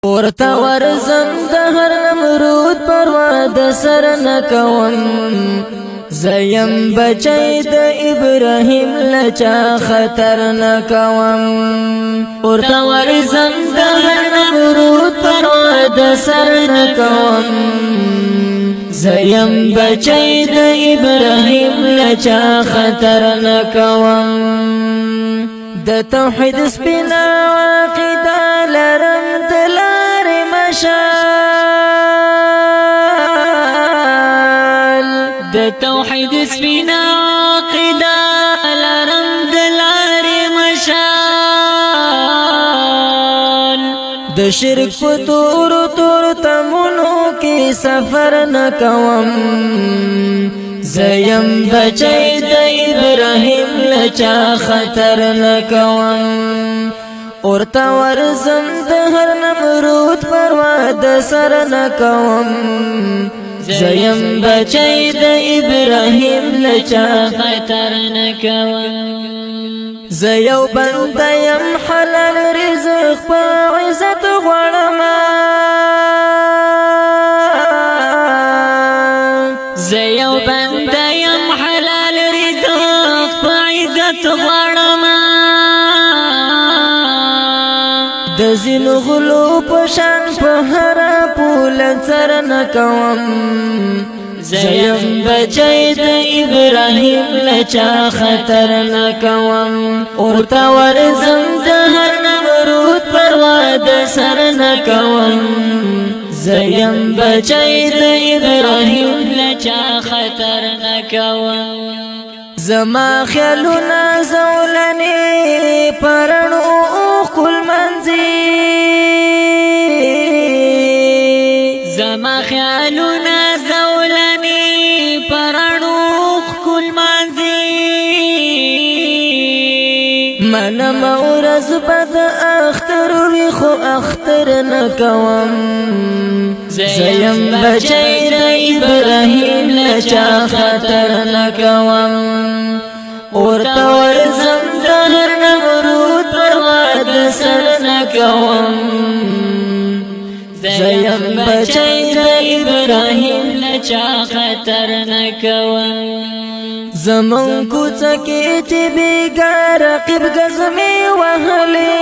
ورته ورزم د هر نمرود پروا د سر نکوم زیم بچی د ابراهیم لچا خطر نکوم ورته ورزم د هر نمرود پروا د سر نکوم زیم بچی د ابراهیم لچا خطر نکوم د توحید سپینا عقیده لرم دلار مشال د توحید سپینا عقیده لرم دلار مشال د شرک په تور تمونو کې سفر نکوم زیم بچی د ابراهیم لچا خطر نکوم ورته ورزم د هر نمرود پروا د سر نکوم زیم بچی د ابراهیم لچا خطر نکوم زیو بنده یم حلال رزق په عزت غواړم زیو بنده یم حلال رزق په عزت غواړم د زینو غلو پشان په هر پول سر نکوم زیم بچی د ابراهیم لچا خطر نکوم ورته ورزم د هر نمرود پروا د سر نکوم زیم بچی د ابراهیم لچا خطر نکوم زما خیالونه زولنی پرنو خل منزی زما خیالونه زولنی پرنو خل منزی من مورز بد اختر وی خو اختر نکوم زیم بچی د ابراهیم لچا خطر نکوم ورته ورزم د هر نمرود پروا د سر نکوم زیم بچی د ابراهیم لچا خطر نکوم زمون کوڅه کې چې بیګار رقیب غزمې وهلې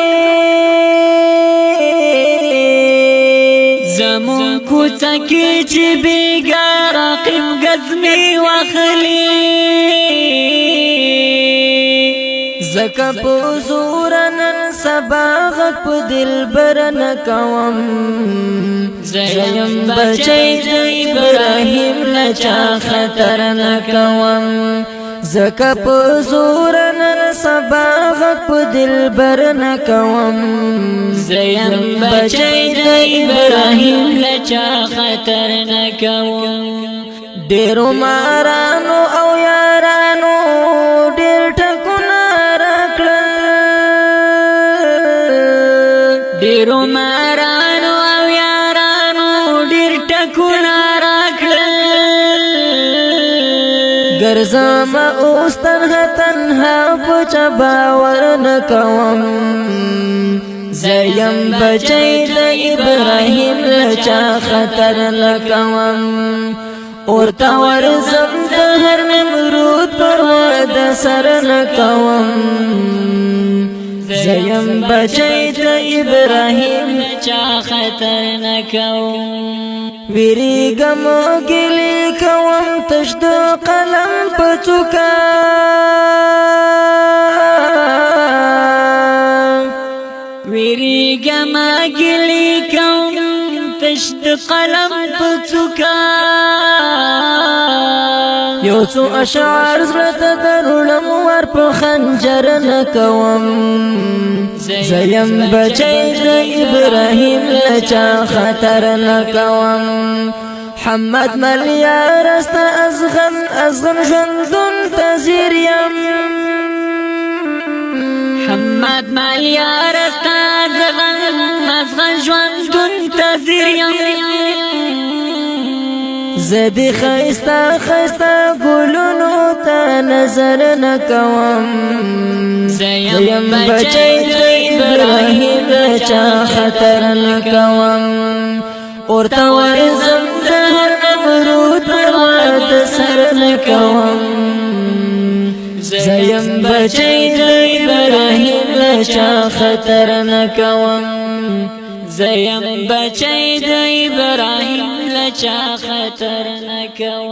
زمون کوڅه کې چې بیګار رقیب غزمې وهلې زکه په زور نن سبا غت په دلبر نکوم زیم بچی د ابراهیم لچا خطر نکوم زکه په زور نن سبا غت په دلبر نکوم زیم بچی د ابراهیم لچا خطر نکوم ډیرو مارانو او یارانو ډیر ټکونه راکړل ډیرو مارانو او یارانو ډیر ټکونه راکړل ګرځم اوس تنها په چا باور نکوم زیم بچی د ابراهیم لچا خطر نکوم ورته ورزم د هر نمرود پروا د سر نکوم زیم بچی د ابراهیم لچا خطر نکوم ویریګم ګلی کوم تش د قلم په څوکا ویریګم ګلی کوم تش د قلم په څوکا یو څو اشعار زړه ته درولم ور په خنجر نکوم زیم بچی د ابراهیم لچا خطر نکوم محمد ملیار است ازغن ژوندون تزیر یم محمد ملیار است ازغن ژوندون تزیر یم زدی خیستا خیستا گلونو تا نظر نکوم زیم بچی د ابراهیم دچا خطر نکوم ورته ورزم د هر نمرود پروا د سر نکوم زیم بچی د ابراهیم دچا خطر نکوم زیم بچی د ابراهیم لچا خطر نکوم